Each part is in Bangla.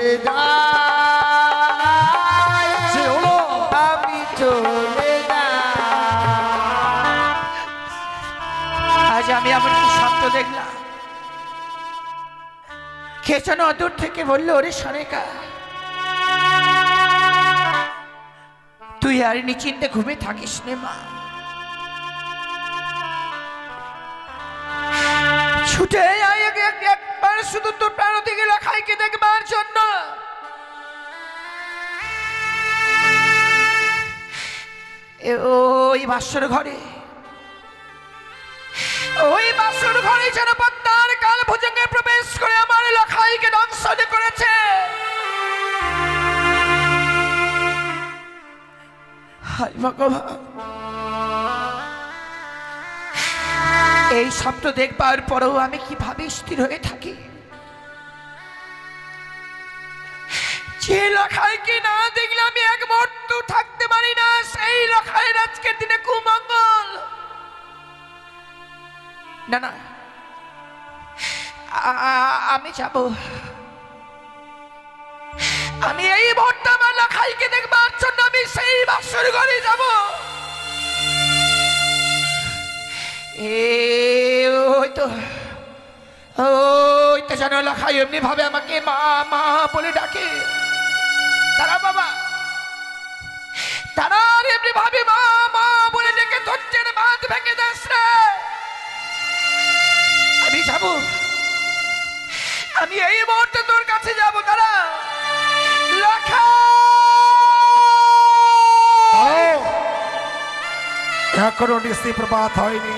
যাই, আমি চলে যাই। আজ আমি এমন কি স্বপ্ন দেখলাম, কে যেন দূর থেকে বললো, ওরে সরেকা, তুই আর নিশ্চিন্তে ঘুমে থাকিস নে মা, ছুটে আয় একবার শুধু তোর প্রাণ থেকে রাখাইকে দেখবার জন্য। ওই বাসর ঘরে, ওই বাসর ঘরে যেন পদ্মার কাল ভুজঙ্গে প্রবেশ করে আমার লাখাইকে দংশন করেছে। হায় ভগবান, এই স্বপ্ন দেখবার পরেও আমি কিভাবে স্থির হয়ে থাকি? যে লাখাইকে না দেখলে আমি এক মুহূর্ত থাকতে পারি না, সেই লাখাইয়ের আজকের দিনে কুমঙ্গল। না না, আমি যাব, আমি এই মুহূর্তে আমার লাখাইকে দেখবার জন্য আমি সেই বাসর ঘরে যাব। ওই তো জানো লাখাই এমনি ভাবে আমাকে মা মা বলে ডাকে। তারা বাবা, তারা এমনি ভাবে মা মা বলে ডেকে ধৈর্যের বাঁধ ভেঙে দাস রে। আমি যাব, আমি এই মুহূর্তে তোর কাছে যাব। তারা এখনো নিশ্চিত প্রভাত হয়নি,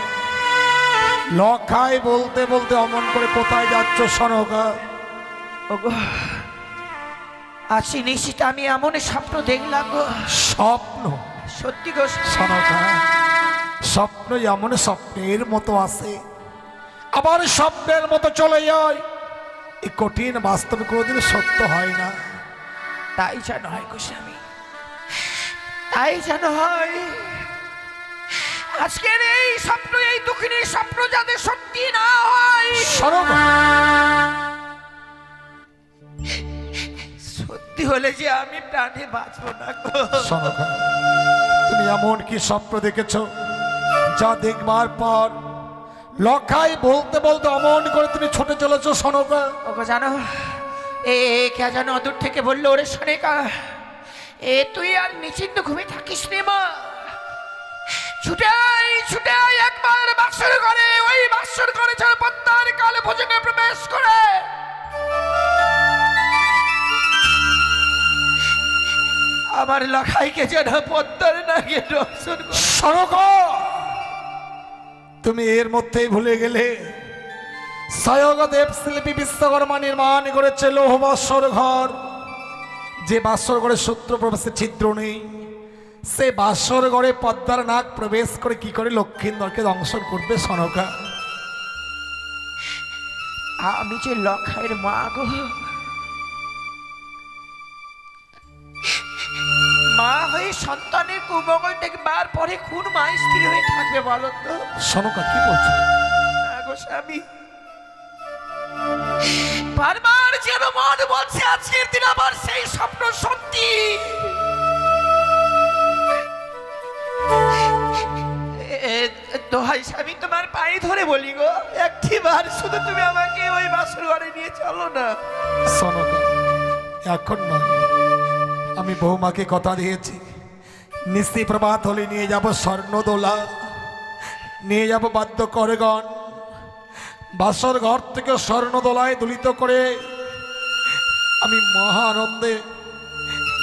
লখাই বলতে বলতে অমন করে কোথায় যাচ্ছ সনকা? আছি নিশ্চিত আমি এমন স্বপ্ন দেখলাম গো। স্বপ্ন? সত্যি গো সনকা, স্বপ্ন এমন স্বপ্নের মতো আছে, আবার স্বপ্নের মতো চলে যায়। এই কঠিন বাস্তবে কোনোদিন সত্য হয় না। তাই যেন হয় গোস্বামী, তাই যেন হয়। আজকের এই স্বপ্ন, এই দুঃখিনীর স্বপ্ন যাতে সত্যি না হয়, সত্যি হলে যে আমি প্রাণে বাঁচব না গো। সনকা, তুমি এমন কি স্বপ্ন দেখেছ যা দেখবার পর লখাই বলতে বলতে অমন করে তুমি ছুটে চলেছ সনকা? ওগো জানো, কে যেন অদূর থেকে বললো, ওরে সনেকা, তুই আর নিশ্চিন্ত ঘুমে থাকিস নে মা, ছুটে আয় ছুটে আয় একবার বাসর ঘরে। ওই বাসর ঘরে যেন পদ্মার কাল ভুজঙ্গে প্রবেশ করে আমার লাখাইকে যেন পদ্মার নাগে দর্শন করে। সনকা, তুমি এর মধ্যেই ভুলে গেলে স্বয়ংদেব শিল্পী বিশ্বকর্মা নির্মাণ করেছে লৌহ বাসর ঘর, যে বাসর ঘরে সূত্র প্রবেশের ছিদ্র নেই। সে বাসর ঘরে পদ্মার নাগ প্রবেশ করে কি করে লক্ষ্মীন্দরকে দংশন করবে সনকা? আমি যে লখাইয়ের মা গো, মা হয়ে সন্তানের কুমঙ্গল দেখবার পরে কোন মা স্থির হয়ে থাকবে বলো তো? সনকা কি বলছো? গো স্বামী, বারবার যেন মন বলছে আজকের দিন আবার সেই স্বপ্ন সত্যি। দোহাই স্বামী, তোমার পায়ে ধরে বলি গো, একটিবার শুধু তুমি আমাকে ওই বাসর ঘরে নিয়ে চলো না। সনকা, এখন নয়, আমি বৌমাকে কথা দিয়েছি, নিশ্চিত প্রভাত হলে নিয়ে যাব স্বর্ণদোলা, নিয়ে যাব বাদ্য করেগণ, বাসর ঘর থেকে স্বর্ণদোলায় দুলিত করে আমি মহা আনন্দে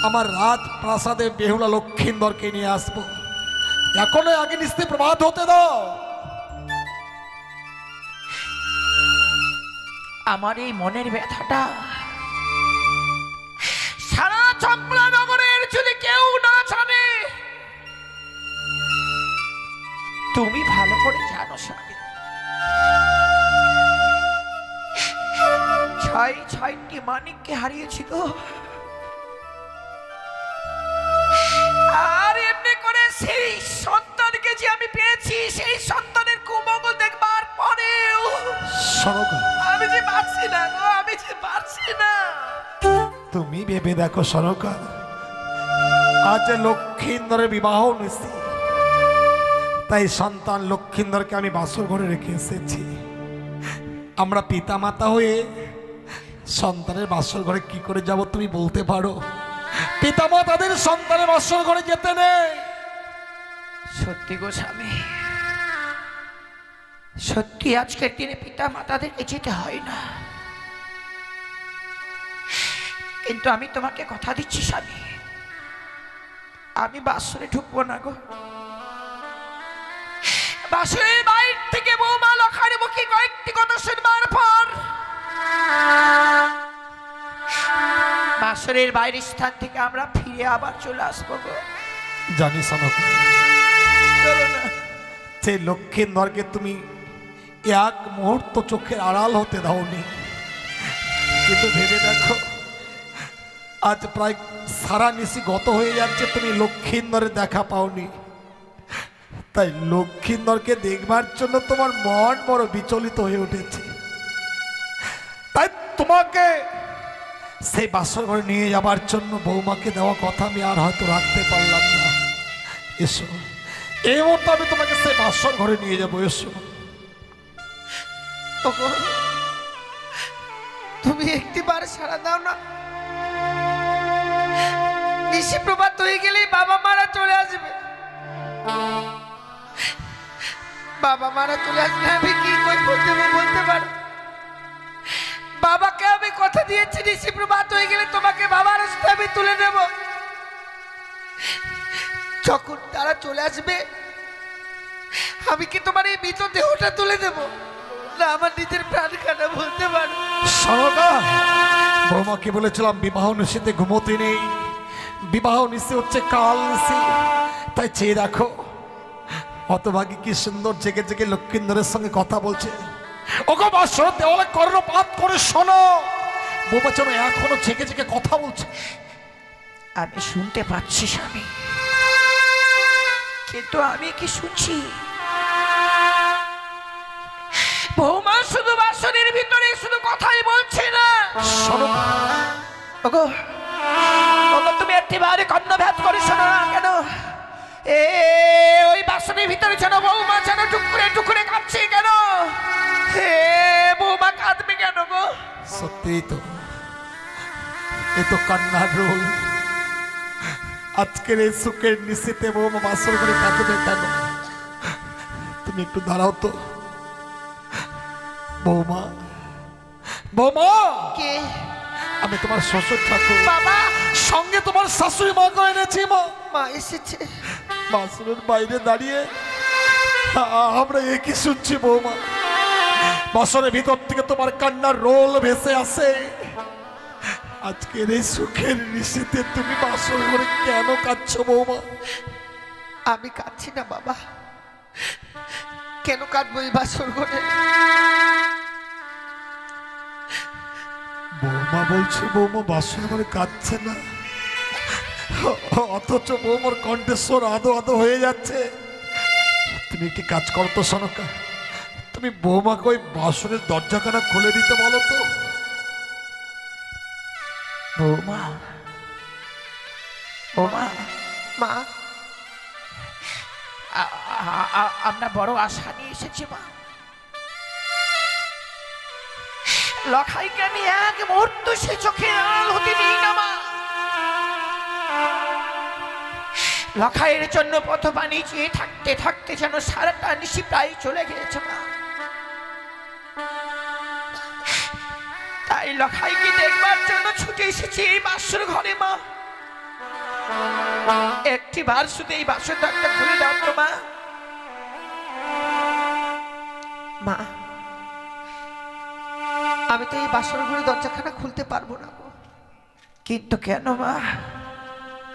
আমার রাত প্রাসাদে বেহুলা লক্ষ্মীন্দরকে নিয়ে আসবো। এখনো আগে নিশ্চিত প্রভাত হতে দাও। আমার এই মনের ব্যথাটা সারা চম্পলা নগরের যদি কেউ না জানে, তুমি ভালো করে জানো স্বামী। ছয়টি মানিককে হারিয়েছি গো, আর এমনি করে সেই সন্তানকে যে আমি পেয়েছি, সেই সন্তানের কুমঙ্গল দেখবার পরেও আমি যে পারছি না গো, আমি যে পারছি না। তুমি ভেবে দেখো সরকা, আজ লক্ষ্মীন্দরের বিবাহ নিশ্চিত, তাই সন্তান লক্ষ্মীন্দরকে আমি বাসর ঘরে রেখে এসেছি। আমরা পিতা মাতা হয়ে সন্তানের বাসর ঘরে কি করে যাব তুমি বলতে পারো? পিতা মাতাদের সন্তানের বাসর ঘরে যেতে নেই। সত্যি গো স্বামী, সত্যি আজকের দিনে পিতা মাতাদেরকে যেতে হয় না, কিন্তু আমি তোমাকে কথা দিচ্ছি স্বামী, আমি বাসরে ঢুকবো না গো। বাসরের বাইর থেকে বৌমা লখার মুখে কয়েকটি কথা শুনবার পর বাসরের বাইরের স্থান থেকে আমরা ফিরে আবার চলে আসবো গো। জানি সনকা, যে লক্ষ্মীন্দরকে তুমি এক মুহূর্ত চোখের আড়াল হতে দাওনি, কিন্তু ভেবে দেখো আজ প্রায় সারা নিশি গত হয়ে যাচ্ছে, তুমি লক্ষ্মীন্দরের দেখা পাওনি। তাই লক্ষ্মীন্দরকে দেখবার জন্য তোমার মন বড় বিচলিত হয়ে উঠেছে। তাই তোমাকে সেই বাসর ঘরে নিয়ে যাবার জন্য বৌমাকে দেওয়া কথা আমি আর হয়তো রাখতে পারলাম না। এসো, এই মুহূর্তে আমি তোমাকে সেই বাসর ঘরে নিয়ে যাবো। এসো। ওগো, তুমি একটিবার সাড়া দাও না। নিশি প্রভাত হয়ে গেলেই বাবা মারা চলে আসবে। বাবা মারা চলে আসলে আমি কি করবো তুমি বলতে পারো? বাবাকে আমি কথা দিয়েছি নিশি প্রভাত হয়ে গেলে তোমাকে বাবার সাথে আমি তুলে নেব। যখন তারা চলে আসবে আমি কি তোমার এই মৃত দেহটা তুলে দেব না আমার নিজের প্রাণ কাটা বলতে পারো? সরকা, বৌমাকে বলেছিলাম বিবাহ নিশিতে ঘুমোতে নেই, বিবাহ নিশি হচ্ছে কাল নিশি। তাই চেয়ে দেখো হতভাগী কি সুন্দর জেগে জেগে লক্ষ্মীন্দরের সঙ্গে কথা বলছে। ওগো বাসর দেওয়ালে কর্ণপাত করে শোনো, বৌমা যেন এখনো জেগে জেগে কথা বলছে। আমি শুনতে পাচ্ছি স্বামী, কিন্তু আমি কি শুনছি? বৌমা শুধু বাসনের ভিতরে শুধু কথাই বলছে না। ওগো, ওগো তুমি একটিবারে কর্ণভেদ করে শোনো না কেন? ওই বাসনের ভিতরে যেন বৌমা যেন টুকরে টুকরে কাঁদছে কেন? বৌমা কাঁদবে কেন গো? সত্যি তো, এ তো কান্নার রোল। আজকের এই সুখের নিশ্চিতে বৌমা বাসর করে কাঁদবে কেন? তুমি একটু দাঁড়াও তো। বৌমা, বৌমা, কে? আমি তোমার শ্বশুর ঠাকুর। বাবা, সঙ্গে তোমার শাশুড়ি মা করে এনেছি। মা, মা এসেছে। বাসরের বাইরে দাঁড়িয়ে আমরা একই শুনছি। বৌমা, বাসরের ভিতর থেকে তোমার কান্নার রোল ভেসে আসে। আজকের এই সুখের নিশিতে তুমি বাসর ঘরে কেন কাঁদছো বৌমা? আমি কাঁদছি না বাবা, কেন কাঁদবো এই বাসর ঘরে? বৌমা বলছে বৌমা বাসর ঘরে কাঁদছে না, অথচ বৌমার কণ্ঠস্বর আদো আদো হয়ে যাচ্ছে। তুমি একটি কাজ করো তো সনকা, তুমি বৌমাকে ওই বাসনের দরজাখানা খুলে দিতে বলো তো। বৌমা, বৌমা, মা, আমরা বড় আশা নিয়ে এসেছি মা। লখাইকে আমি এক মুহূর্ত সে চোখে আড়াল হতে দিই না মা। লখাইয়ের জন্য পথ বানিয়ে থাকতে থাকতে যেন সারাটা নিশি প্রায় চলে গিয়েছে মা। তাই লখাইকে দেখবার জন্য ছুটে এসেছি এই বাসর ঘরে মা। একটি বার শুধু এই বাসর দরজা খুলে দাও তো মা। মা, আমি তো এই বাসর ঘরে দরজাখানা খুলতে পারবো না গো। কিন্তু কেন মা?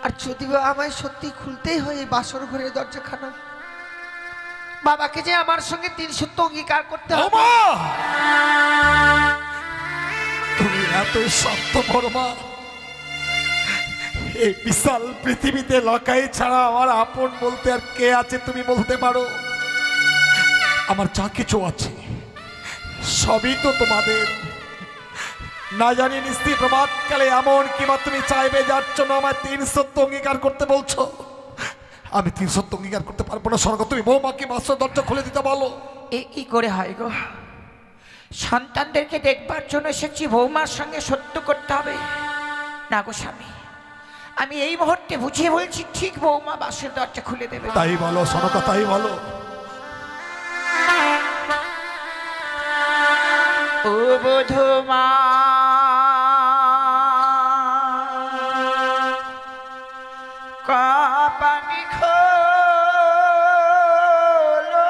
আর যদিও আমায় সত্যি খুলতেই হয় এই বাসর ঘরের দরজাখানা, বাবাকে যে আমার সঙ্গে ৩ সূত্র অঙ্গীকার করতে হবে। তুমি এতই স্বার্থপর মা, এই বিশাল পৃথিবীতে লকাই ছাড়া আমার আপন বলতে আর কে আছে তুমি বলতে পারো? আমার যা কিছু আছে সবই তো তোমাদের, না জানি নিশ্চিত প্রভাতকালে এমন কিবা তুমি চাইবে যার জন্য আমার 300 অঙ্গীকার করতে বলছো। আমি 300 অঙ্গীকার করতে পারবো না স্বর্গ। তুমি বৌমাকে বাসর দরজা খুলে দিতে বলো। এ কি করে হয় গো? সন্তানদেরকে দেখবার জন্য এসেছি, বৌমার সঙ্গে সত্য করতে হবে না গো স্বামী। আমি এই মুহূর্তে বুঝিয়ে বলছি, ঠিক বৌমা বাসের দরজা খুলে দেবে। তাই বলো সনকা, তাই বলো। ও বধূমা কাপানি খোলো,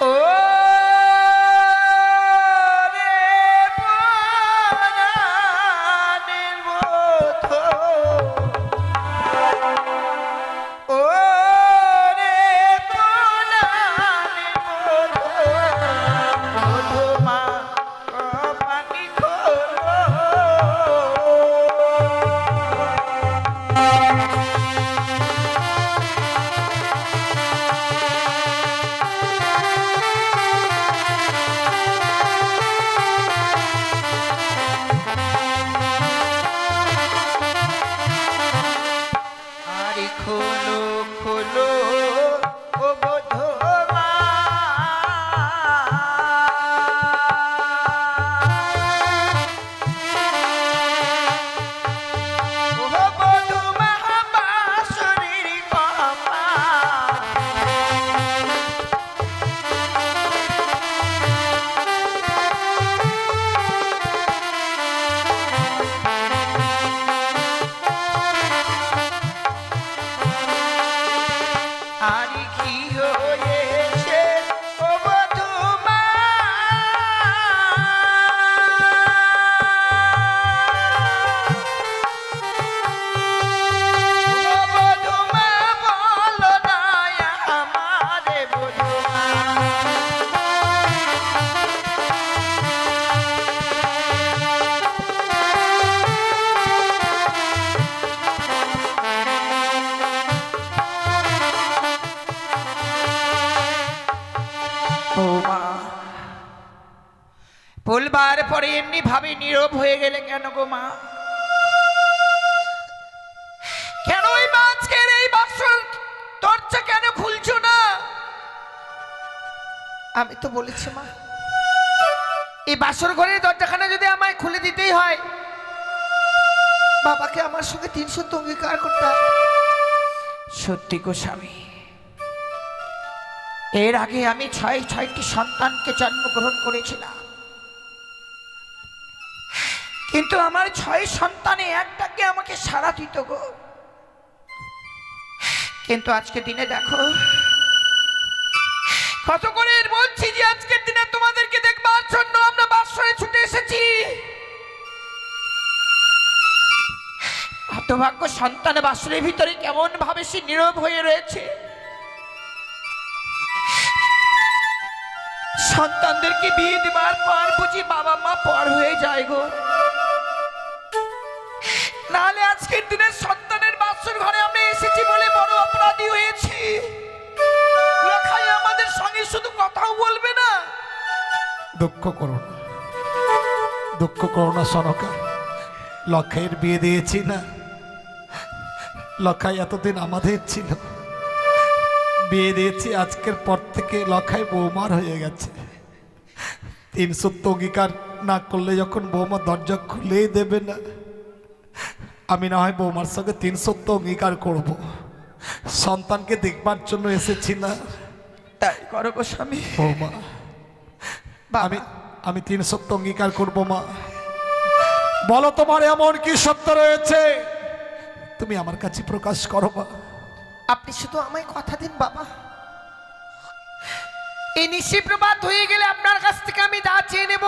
ও রে প্রাণের বধূ, ও রে প্রাণের বধূ, বধূমা কাপানি খোলো। আরে খোলো খোলো ও বধূমা, ও বধূমা বাঁশরীর কপা, আরে কি হয়েছে ও বধূমা, ও বধূমা বলো না আমারে বধূমা, বৌমা বলবার পরে এমনি ভাবে নীরব হয়ে গেলে কেন গো মা? কেন ওই মাঝকের এই বাসর দরজা কেন খুলছো না? আমি তো বলেছি মা, এই বাসর ঘরের দরজাখানা যদি আমায় খুলে দিতেই হয়, বাবাকে আমার সঙ্গে 300 অঙ্গীকার করতে হবে। সত্যি গো স্বামী, এর আগে আমি 6টি সন্তানকে জন্মগ্রহণ করেছিলাম, কিন্তু আমার 6 সন্তানে একটাকে আমাকে সাড়া দিত গো। কিন্তু আজকে দিনে দেখো, কত করে বলছি যে আজকের দিনে তোমাদেরকে দেখবার জন্য আমরা বাসরে ছুটে এসেছি, হতভাগ্য সন্তান বাসরের ভিতরে কেমন ভাবে সে নীরব হয়ে রয়েছে। সন্তানদেরকে বিয়ে দেবার পর বুঝি বাবা মা পর হয়ে যায় গো। নাহলে আজকের দিনে সন্তানের বাসর ঘরে আমরা এসেছি বলে বড় অপরাধী হয়েছি। লখাই আমাদের সঙ্গে শুধু কথাও বলবে না। দুঃখ করো না, দুঃখ করো না সনকা। লখাইয়ের বিয়ে দিয়েছি না, লখাই এতদিন আমাদের ছিল, বিয়ে দিয়েছি, আজকের পর থেকে লখাই বৌমার হয়ে গেছে। 300 অঙ্গীকার না করলে যখন বৌমা দরজা খুলেই দেবে না, আমি না হয় বৌমার সঙ্গে 300 অঙ্গীকার করব। সন্তানকে দেখবার জন্য এসেছি না, তাই করো গো স্বামী। বৌমা আমি 300 অঙ্গীকার করব। মা বলো, তোমার এমন কি সত্য রয়েছে, তুমি আমার কাছে প্রকাশ করো। মা আপনি শুধু আমায় কথা দিন বাবা, এই নিশি প্রভাত হয়ে গেলে আপনার কাছ থেকে আমি দা চেয়ে নেব,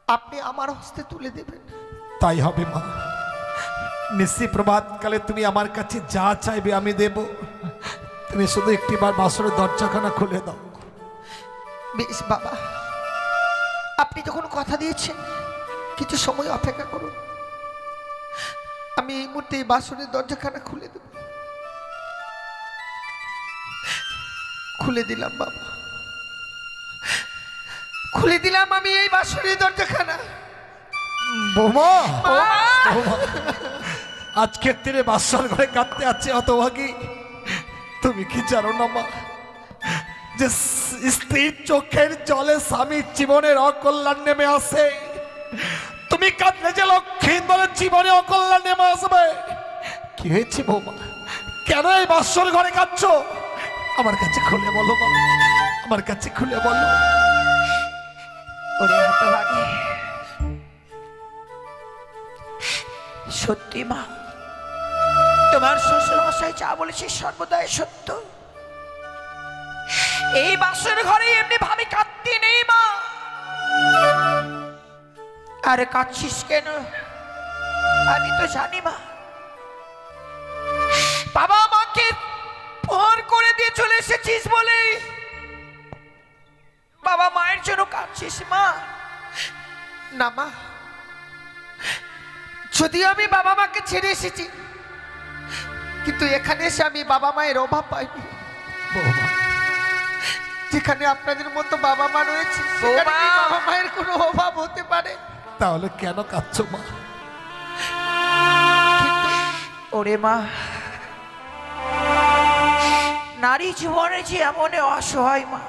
আপনি আমার হস্তে তুলে দেবেন। তাই হবে মা, নিশি প্রভাতকালে তুমি আমার কাছে যা চাইবে আমি দেব। তুমি শুধু একটিবার বাসরের দরজাখানা খুলে দাও। বেশ বাবা, আপনি যখন কথা দিয়েছেন কিছু সময় অপেক্ষা করুন, আমি এই মুহূর্তে এই বাসনের দরজাখানা খুলে দেব। খুলে দিলাম বাবা, খুলে দিলাম আমি এই বাসুরি দরজাখানা। বৌমা, মা! বৌমা, আজকের দিনে বাসর ঘরে কাঁদতে আছে হতভাগী। তুমি কি জানো না মা, যে স্ত্রীর চোখের জলে স্বামীর জীবনের অকল্যাণ নেমে আসে। তুমি কাঁদলে যে লক্ষ্মীন্দরের জীবনে অকল্যাণ নেমে আসবে। কি হয়েছে বৌমা, কেন এই বাসর ঘরে কাঁদছো? আমার কাছে খুলে বলো মা, আমার কাছে খুলে বলো। ওরে হতভাগী, সত্যি মা, তোমার শ্বশুর মশাই যা বলেছে সর্বদাই সত্য। এই বাসর ঘরে এমনি ভাবে কাঁদতে নেই মা। আরে কাঁদছিস কেন? আমি তো জানি মা, বাবা মাকে পর করে দিয়ে চলে এসেছিস বলে বাবা মায়ের জন্য কাঁদছিস মা। না মা, যদিও আমি বাবা মাকে ছেড়ে এসেছি, কিন্তু এখানে এসে আমি বাবা মায়ের অভাব পাইনি। বৌমা, যেখানে আপনাদের মতো বাবা মা রয়েছে, সেখানে কি বাবা মায়ের কোনো অভাব হতে পারে? তাহলে কেন কাঁদছো মা? কিন্তু ওরে মা, নারী জীবনে যে এমন অসহায় মা,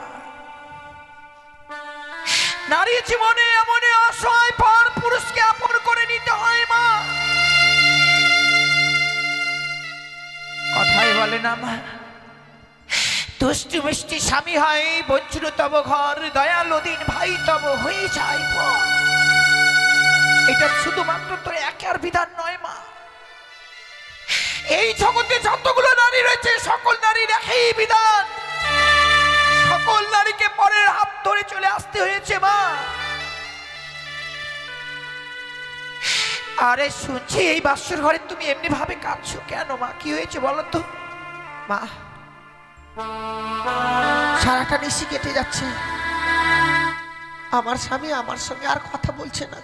নারী জীবনে এমন অসহায়, পর পুরুষকে আপন করে নিতে হয় মা। কথাই বলে না মা, দুষ্টু মিষ্টি স্বামী হয় বঞ্চিত তব ঘর, দয়ালু দিন ভাই তব হয়ে যায় পর। এটা শুধুমাত্র তোর একার বিধান নয় মা, এই জগতে যতগুলো নারী রয়েছে সকল নারীর একই বিধান। সকল নারীকে পরের হাত ধরে চলে আসতে হয়েছে মা। আরে শুনছি এই বাসর ঘরে তুমি এমনি ভাবে কাঁদছো কেন মা? কি হয়েছে বলো তো মা? সারাটা নিশি কেটে যাচ্ছে, আমার স্বামী আমার সঙ্গে আর কথা বলছে না।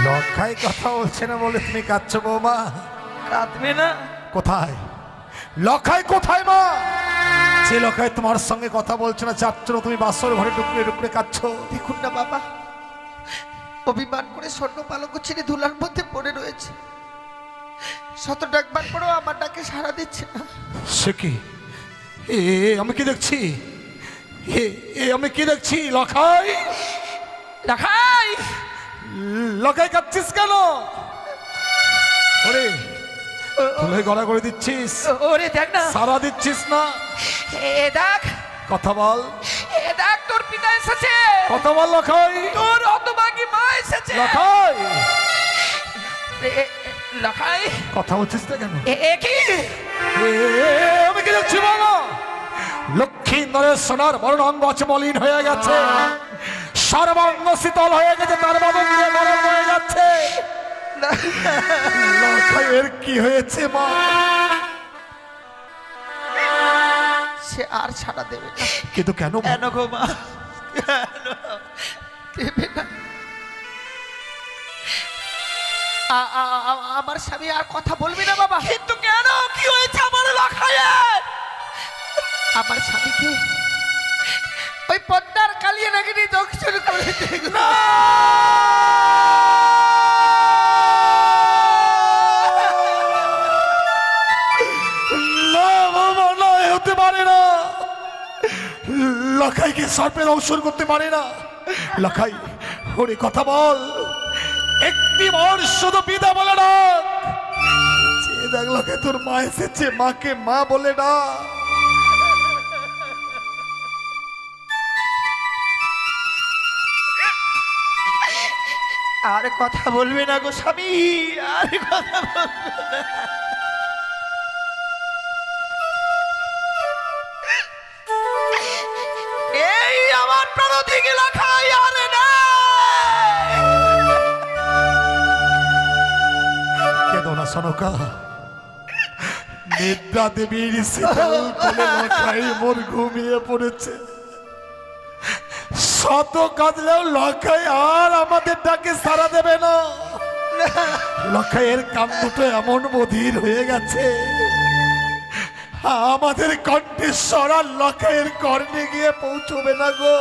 লক্ষাই কথা বলছে না বলে তুমি কাঁদছো বৌমা? কাঁদবে না? কোথায় লক্ষাই, কোথায় মা? যে লক্ষাই তোমার সঙ্গে কথা বলছে না, চাচ্ছ না, তুমি বাসর ঘরে টুকরে টুকরে কাঁদছো। দেখুন না বাবা, অভিমান করে স্বর্ণ পালঙ্ক ছেড়ে ধুলার মধ্যে পড়ে রয়েছে। শত ডাকবার পরেও আমার ডাকে সাড়া দিচ্ছে না। সে কি? আমি কি দেখছি? আমি কি দেখছি? লক্ষাই, লক্ষাই, লক্ষাই কাঁদছিস কেন? ওরে তুলে গলা করে দিচ্ছিস? ওরে দেখ না, সারা দিচ্ছিস না? এ দেখ, কথা বল। এ দেখ, তোর পিতা এসেছে। কথা বল লক্ষাই। তোর হতভাগী মা এসেছে। লক্ষাই, লক্ষাই, কথা বলছিস না কেন? এ কি? আমি কি দেখছি বলো? লক্ষ্মীন্দরের সোনার বরণ অঙ্গ আছে মলিন হয়ে গেছে, সর্বাঙ্গ শীতল হয়ে গেছে, তার বদন দিয়ে গরম হয়ে যাচ্ছে। লক্ষাই, এর কি হয়েছে মা? সে আর ছাড়া দেবে না। কিন্তু কেন? কেন গো মা? দেবে না। আমার স্বামী আর কথা বলবি না বাবা। কিন্তু কেন? কি হয়েছে আমার লক্ষাইয়ের? আমার স্বামীকে ওই পদ্মার কালিয়ে নাগিনি দংশন করে না। হতে পারে না, লক্ষাইকে সর্পে দংশন করতে পারে না। লক্ষাই, ওরে কথা বল, একটি বার শুধু পিতা বলে না। দেখ লক্ষাই, তোর মা এসেছে, মাকে মা বলে না। আর কথা বলবে না গো স্বামী, আর কথা বলবে না। এই আমার প্রাণ থেকে লক্ষাই আর না। কেদো না সনকা, নিদ্রা দেবীর শীতল কোলে লক্ষাই মোর ঘুমিয়ে পড়েছে। শত কাঁদলেও লক্ষাই আর আমাদের ডাকে সাড়া দেবে না। লক্ষাইয়ের কাম দুটো এমন বধির হয়ে গেছে, আমাদের কণ্ঠেশ্বর আর লখাইয়ের কর্ণে গিয়ে পৌঁছবে না গো।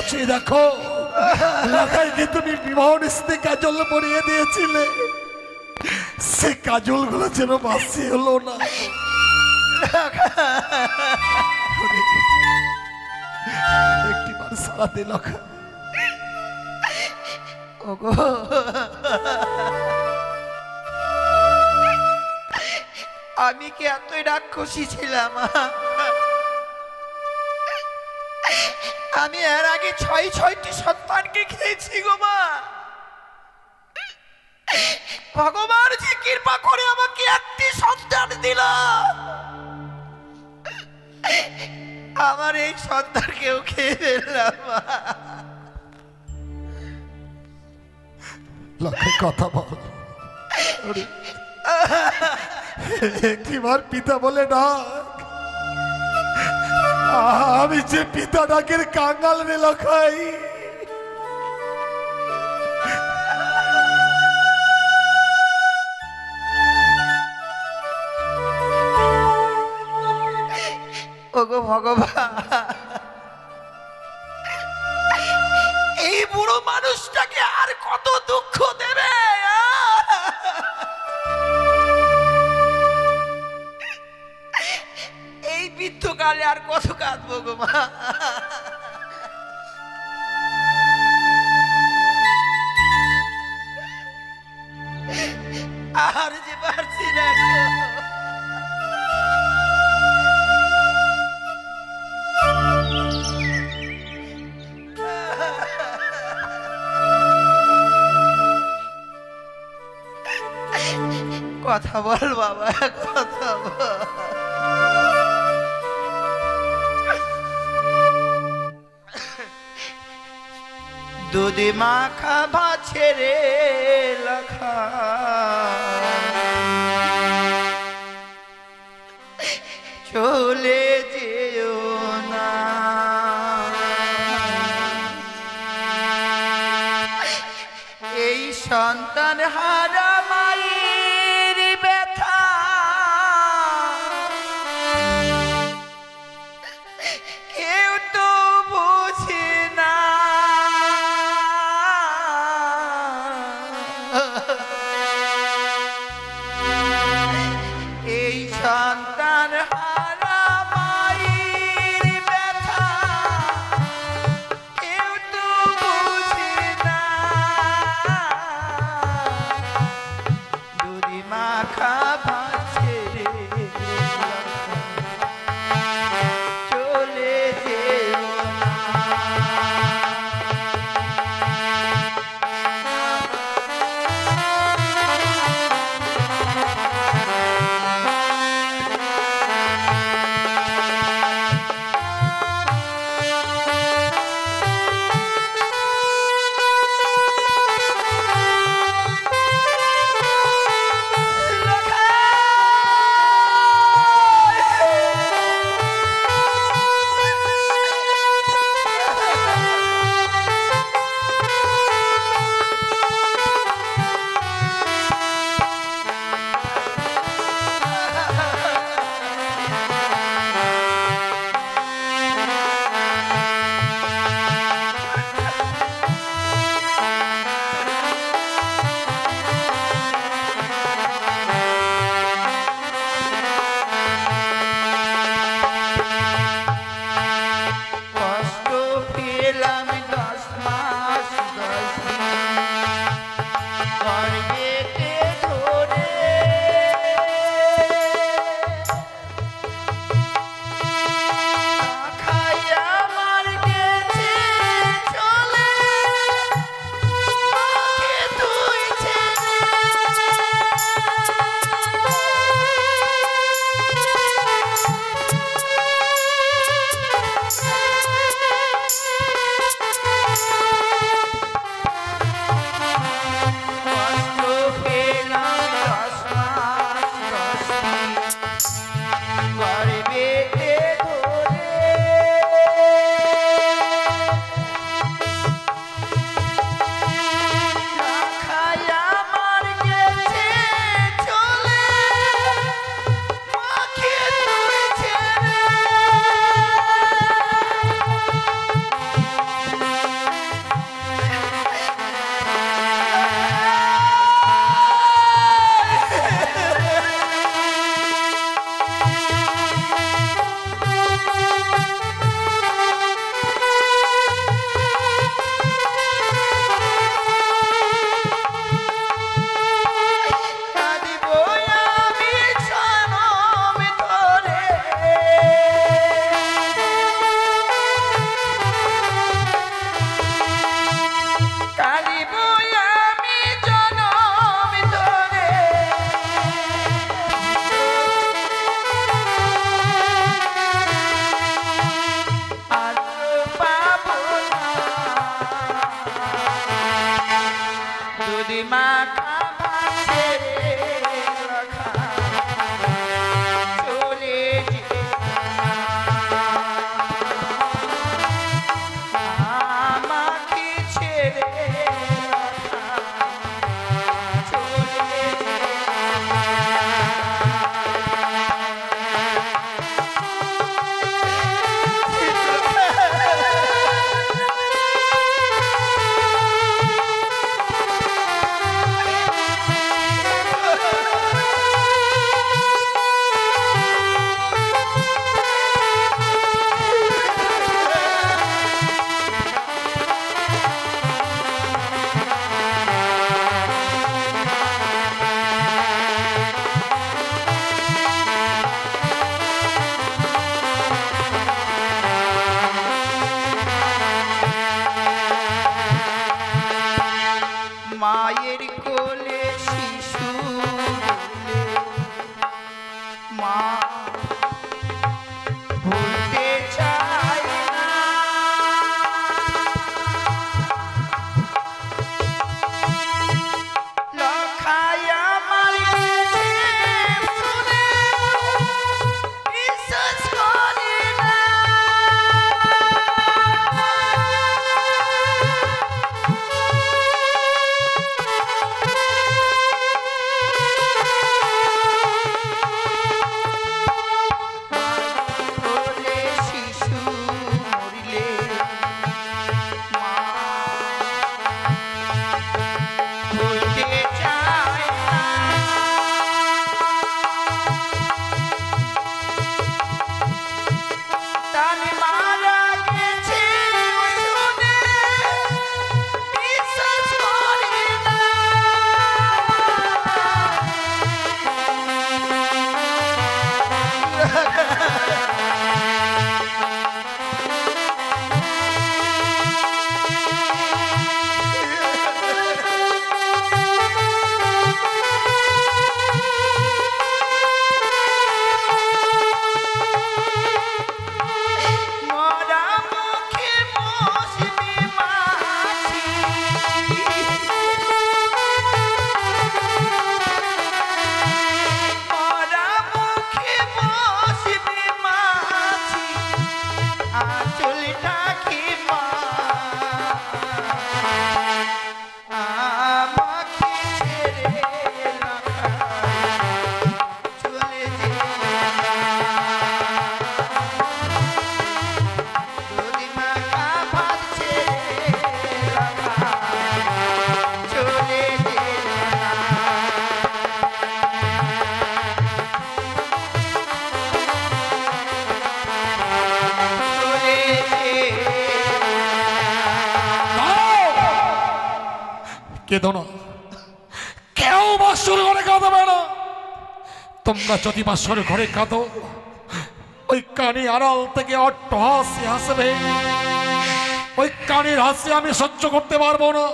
চেয়ে দেখো লখাইকে তুমি বিবাহ নিশ্চিতে কাজল পরিয়ে দিয়েছিলে, সে কাজল গুলো যেন বাসি হলো না। একটিবার সারা দে লখাই। ওগো আমি কি এতই রাক্ষসী ছিলাম? আমি এর আগে 6টি সন্তানকে খেয়েছি গো মা। ভগবান যে কৃপা করে আমাকে একটি সন্তান দিল, আমার এই সন্তানকেও খেয়ে ফেললাম। লখাই কথা বল, একটিবার পিতা বলে ডাক। আমি যে পিতা ডাকের কাঙ্গাল রে লখাই। ওগো ভগবান, এই বুড়ো মানুষটাকে আর কত দুঃখ দেবে? এই বৃদ্ধকালে আর কত কাঁদবো গো মা। আর যে পারছি না গো। কথা বল বাবা, কথা বল। দুধ মাখা ভাছে রে লখা, চলে যেও না। এই সন্তান হারা মায়ের ব্যথা কেউ তো বুঝে না। এই সন্তান হারা মায়ের ব্যথা কেউ তো বুঝে না। কেঁদো না, কেউ বাসর ঘরে কাঁদবে না। তোমরা যদি বাসর ঘরে কাঁদো, ওই কানি আড়াল থেকে অট্টহাসি হাসবে। ওই কানির হাসি আমি সহ্য করতে পারবো না।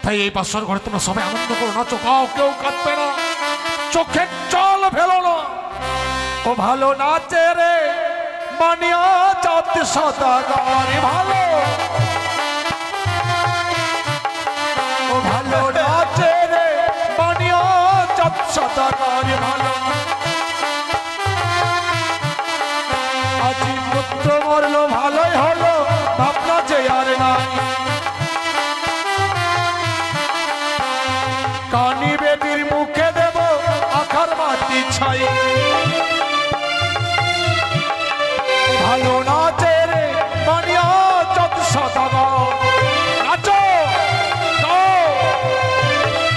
তাই এই বাসর ঘরে তোমরা সবাই আনন্দ করো, নাচো, গাও, কেউ কাঁদবে না, চোখের জল ফেলো না। ও ভালো নাচে রে মানিয়া চাঁদ সদাগর ভালো, ও ভালো নাচে রে মানিয়া চাঁদ সদাগর ভালো। আজি পুত্র মরলো ভালোই হলো, ভাবনা যে আর নাই। কানি বেবির মুখে দেব আখার মাটি ছাই। ভালো নাচে রে মানিয়া চাঁদ সদাগর, নাচো, গাও,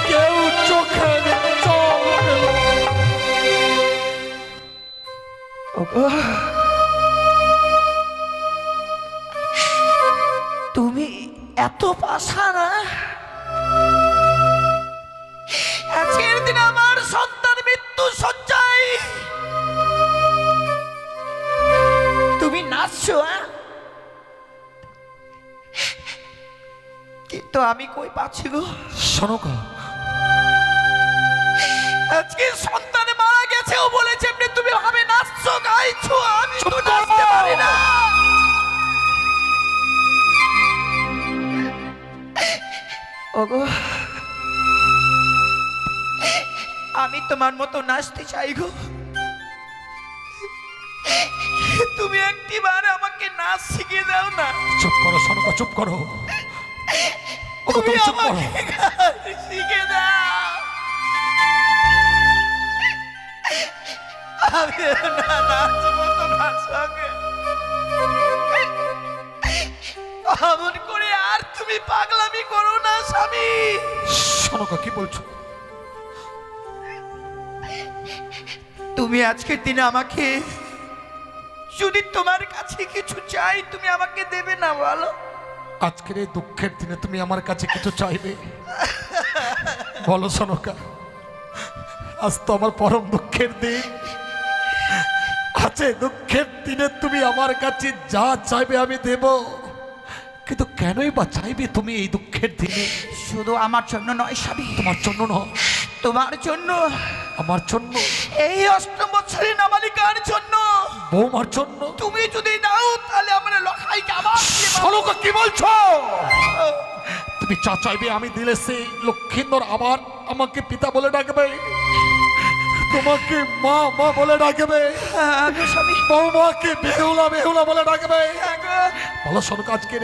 কেউ চোখের জল ফেলো। তুমি এত পাশা না? আজকের দিন আমার সন্তান মৃত্যু শয্যায় তুমি নাচছো, কিন্তু আমি কই পাচ্ছি গো? শোনো গো, আজকে সন্তান মারা গেছে, ও বলেছে এমনি তুমি ভাবে নাচছো গাইছো, আমি তো নাচতে পারি না। ওগো, আমি তোমার মতো নাচতে চাই গো। তুমি একটিবার আমাকে নাচ শিখিয়ে দাও না। চুপ করো শোনো, চুপ করো, তুমি চুপ করো। আমাকে গান শিখিয়ে দাও। আমি না নাচবো তোমার সঙ্গে। এমন করে আর তুমি পাগলামি করো না স্বামী। শোনো গো, কি বলছো? তুমি আজকের দিনে আমাকে, যদি তোমার কাছে কিছু চাই তুমি আমাকে দেবে না বলো? আজকের এই দুঃখের দিনে তুমি আমার কাছে কিছু চাইবে? বলো সনকা, আজ তো আমার পরম দুঃখের দিন। আছে দুঃখের দিনে তুমি আমার কাছে যা চাইবে আমি দেব, কিন্তু কেনই বা চাইবে তুমি এই দুঃখের দিনে? শুধু আমার জন্য নয় স্বামী, তোমার জন্য নয়, তোমার জন্য, আমার জন্য, এই 8 বছরের নাবালিকার জন্য, বৌমার জন্য। তুমি যদি নাও তাহলে আমরা লখাইকে আবার সনকা, কি বলছো? তুমি যা চাইবে আমি দিলে সেই লক্ষ্মীন্দর আবার আমাকে পিতা বলে ডাকবে, তোমাকে মা মা বলে ডাকবে, স্বামী বৌমাকে বেহুলা বেহুলা বলে ডাকবে। বলো সনকা, আজকের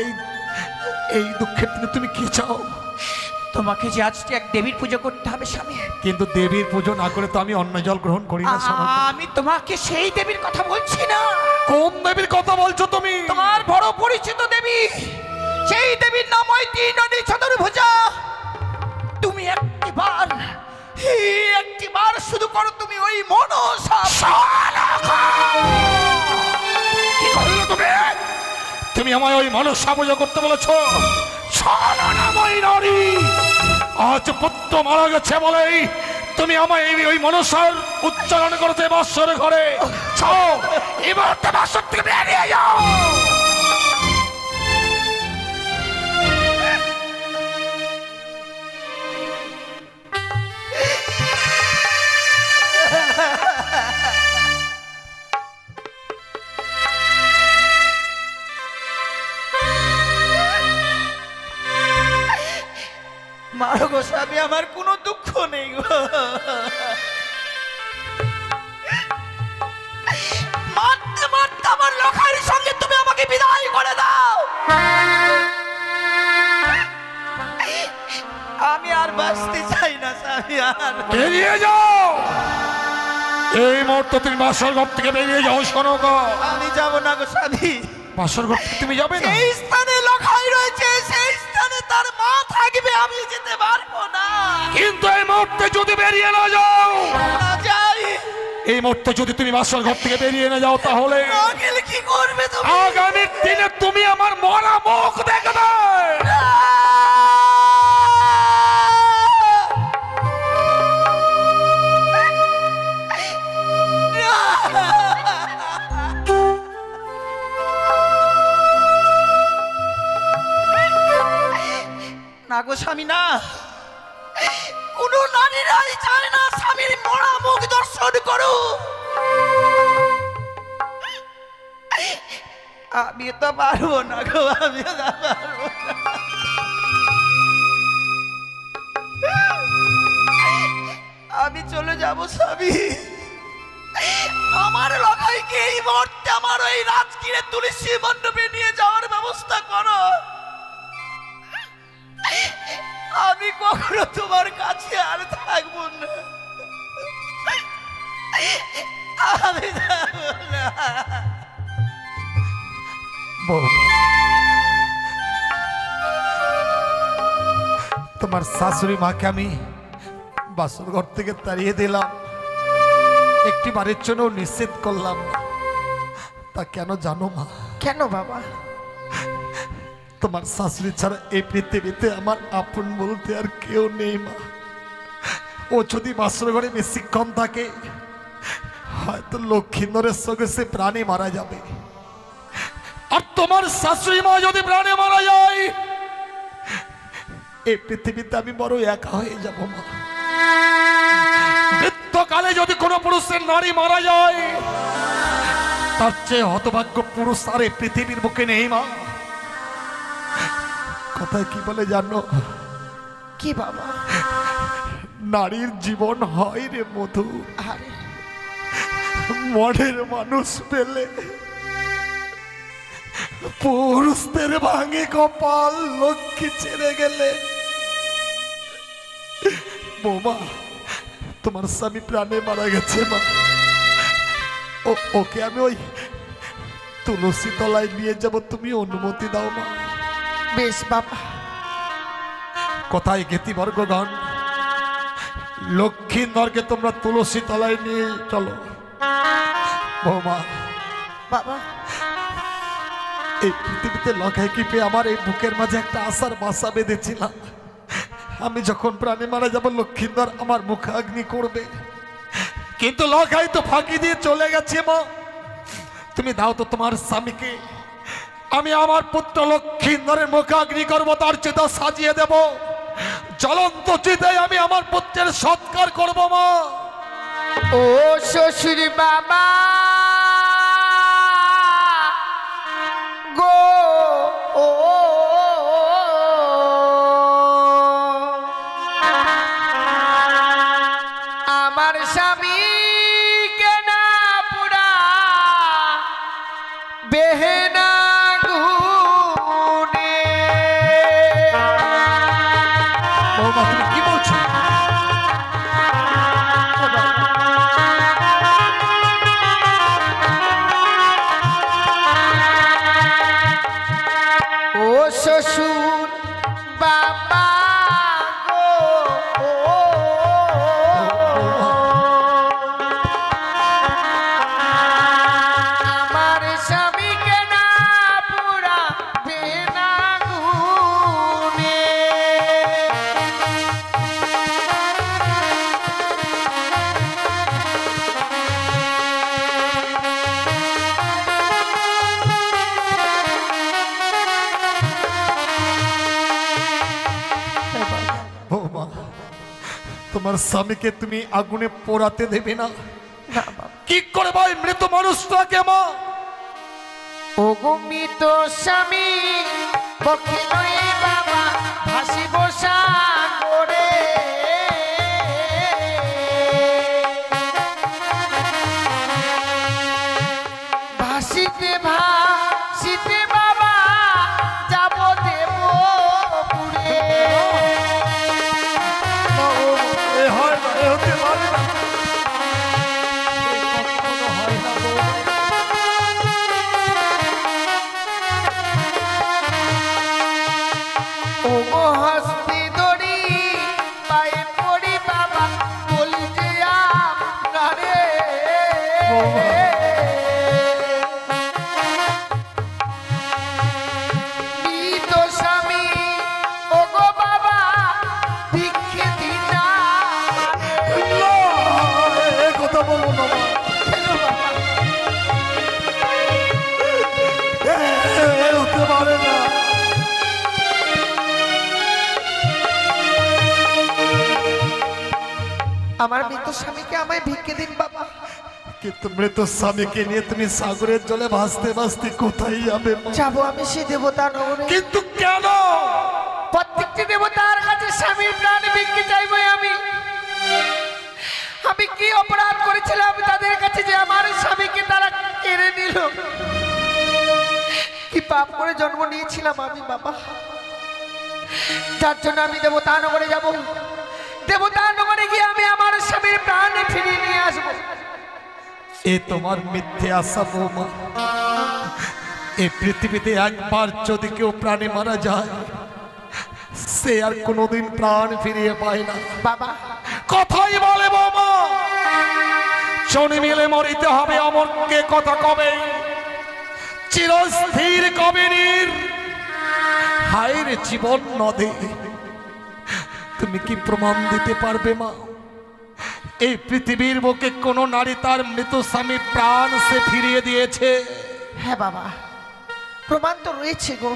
এই দুঃখের দিনে তুমি কি চাও? তোমাকে যে আজকে এক দেবীর পুজো করতে হবে স্বামী। কিন্তু দেবীর পুজো না করে তো আমি অন্ন জল গ্রহণ করি না সনকা। আমি তোমাকে সেই দেবীর কথা বলছি না। কোন দেবীর কথা বলছো তুমি? তোমার বড় পরিচিত দেবী, সেই দেবীর নাম ওই তিনটি চতুর্ভুজা। তুমি একটিবার শুধু করো, তুমি ওই মনসা। কি করলে তুমি? তুমি আমায় ওই মনসা পুজো করতে বলেছো? আজ পুত্র মারা গেছে বলেই তুমি আমায় ওই মনসার উচ্চারণ করতে বাসর ঘরে ছাও। এবার বাসর থেকে বেরিয়ে যাও। মারো গো স্বামী, আমার কোনো দুঃখ নেই গো। মারতে মারতে আমার লখাইর সঙ্গে তুমি আমাকে বিদায় করে দাও। আমি আর বাঁচতে চাই না স্বামী, আর বেরিয়ে যাও। এই মুহূর্তে তুমি বাসর ঘর থেকে বেরিয়ে যাও। শোনো গো, আমি যাব না গো স্বামী। বাসর ঘর থেকে তুমি যাবে না? এই স্থানে লখাই রয়েছে, সেই স্থানে তার মা থাকবে, আমি যেতে পারবো না। কিন্তু এই মুহূর্তে যদি বেরিয়ে না যাও, না যাই, এই মুহূর্তে যদি তুমি বাসর ঘর থেকে বেরিয়ে না যাও, তাহলে গেলে কি করবে তুমি? আগামী দিনে তুমি আমার মরা মুখ দেখবে। গো স্বামী না, কোন নারীরাই চায় না স্বামীর মরা মুখ দর্শন করো। আমি তো পারবো না গো, আমি তো পারবো না। আমি চলে যাব স্বামী। আমার লগাইকে এই মুহূর্তে আমার ওই রাজগীরের তুলসী মণ্ডপে নিয়ে যাওয়ার ব্যবস্থা করো। আমি কখনো তোমার কাছে আর থাকবো না, আমি থাকবো না। তোমার শাশুড়ি মাকে আমি বাসর ঘর থেকে তাড়িয়ে দিলাম, একটি বারের জন্য নিষেধ করলাম। তা কেন জানো মা? কেন বাবা? তোমার শাশুড়ি ছাড়া এই পৃথিবীতে আমার আপন বলতে আর কেউ নেই মা। ও যদি বাসর ঘরে বেশিক্ষণ থাকে, হয়তো লক্ষ্মীন্দরের সঙ্গে সে প্রাণে মারা যাবে। আর তোমার শাশুড়ি মা যদি প্রাণে মারা যায়, এই পৃথিবীতে আমি বড় একা হয়ে যাব মা। মৃত্যুকালে যদি কোনো পুরুষের নারী মারা যায়, তার চেয়ে হতভাগ্য পুরুষ আর এই পৃথিবীর বুকে নেই মা। কথায় কি বলে জানো? কি বাবা? নারীর জীবন হয় রে মধু, আরে মনের মানুষ পেলে পুরুষদের ভাঙে কপাল, লক্ষ্মী ছেড়ে গেলে। বৌমা, তোমার স্বামী প্রাণে মারা গেছে মা। ওকে আমি ওই তুলসী তলায় নিয়ে যাব, তুমি অনুমতি দাও মা। বেশ বাবা। কোথায় জ্ঞাতি বর্গগণ, লক্ষ্মীন্দরকে তোমরা তুলসী তলায় নিয়ে চলো। বৌমা বাবা, এই পৃথিবীতে লখাইকে পেয়ে আমার এই বুকের মাঝে একটা আশার বাসা বেঁধেছিলাম। আমি যখন প্রাণে মারা যাব, লক্ষ্মীন্দর আমার মুখাগ্নি করবে। কিন্তু লখাই তো ফাঁকি দিয়ে চলে গেছে মা। তুমি দাও তো তোমার স্বামীকে, আমি আমার পুত্র লক্ষ্মীন্দরের মুখাগ্নি করবো, তার চিতা সাজিয়ে দেব। জ্বলন্ত চিতায় আমি আমার পুত্রের সৎকার করব মা। ও শ্বশুর বাবা গো, ও আমার স্বামী কেনা পুরা বেহেনা গুনে। বৌমা তুমি কি বলছো? ও শ্বশুর বাবা গো, আমার স্বামীকে না পুরা বেনা গুনে। বৌমা, তোমার স্বামীকে তুমি আগুনে পোড়াতে দেবে না? না বাবা। কি করে ভাই মৃত মানুষটাকে মা? ও গুমিত স্বামী বকিলই বাবা ভাসিব সাগরে। ভাসিতে ভাসিতে বাবা যাব দেব পুরে। এ হয় না, এ হতে পারে না। এ কখনো হয় না বৌমা। ও হস্তি দড়ি পায়ে পড়ি বাবা বলি যে আপনারে। আমার মৃত স্বামীকে আমায় ভিক্ষে দিন বাবা। কিন্তু মৃত স্বামীকে নিয়ে তুমি সাগরের জলে ভাসতে ভাসতে কোথায় যাবে মা? যাবো আমি সেই দেবতা নগরে। কিন্তু কেন? প্রত্যেকটি দেবতার কাছে স্বামীর প্রাণ ভিক্ষে চাইবো আমি। আমি কি অপরাধ করেছিলাম তাদের কাছে যে আমার স্বামীকে তারা কেড়ে নিল? কি পাপ করে জন্ম নিয়েছিলাম আমি বাবা, যার জন্য আমি দেবতা নগরে যাব। দেবতা নগরে গিয়ে আমি আমার স্বামীর প্রাণ ফিরিয়ে নিয়ে আসবো। এ তোমার মিথ্যে আশা বৌমা। এই পৃথিবীতে একবার যদি কেউ প্রাণে মারা যায় সে আর কোনোদিন প্রাণ ফিরিয়ে পায় না বাবা। কথাই বলে বৌমা, শনি মিলে মরিতে হবে অমরকে কথা কবে, চিরস্থির কবিনীর হায়ের জীবন নদে। তুমি কি প্রমাণ দিতে পারবে মা এই পৃথিবীর বুকে কোন নারী তার মৃত স্বামী প্রাণ সে ফিরিয়ে দিয়েছে? হ্যাঁ বাবা, প্রমাণ তো রয়েছে গো।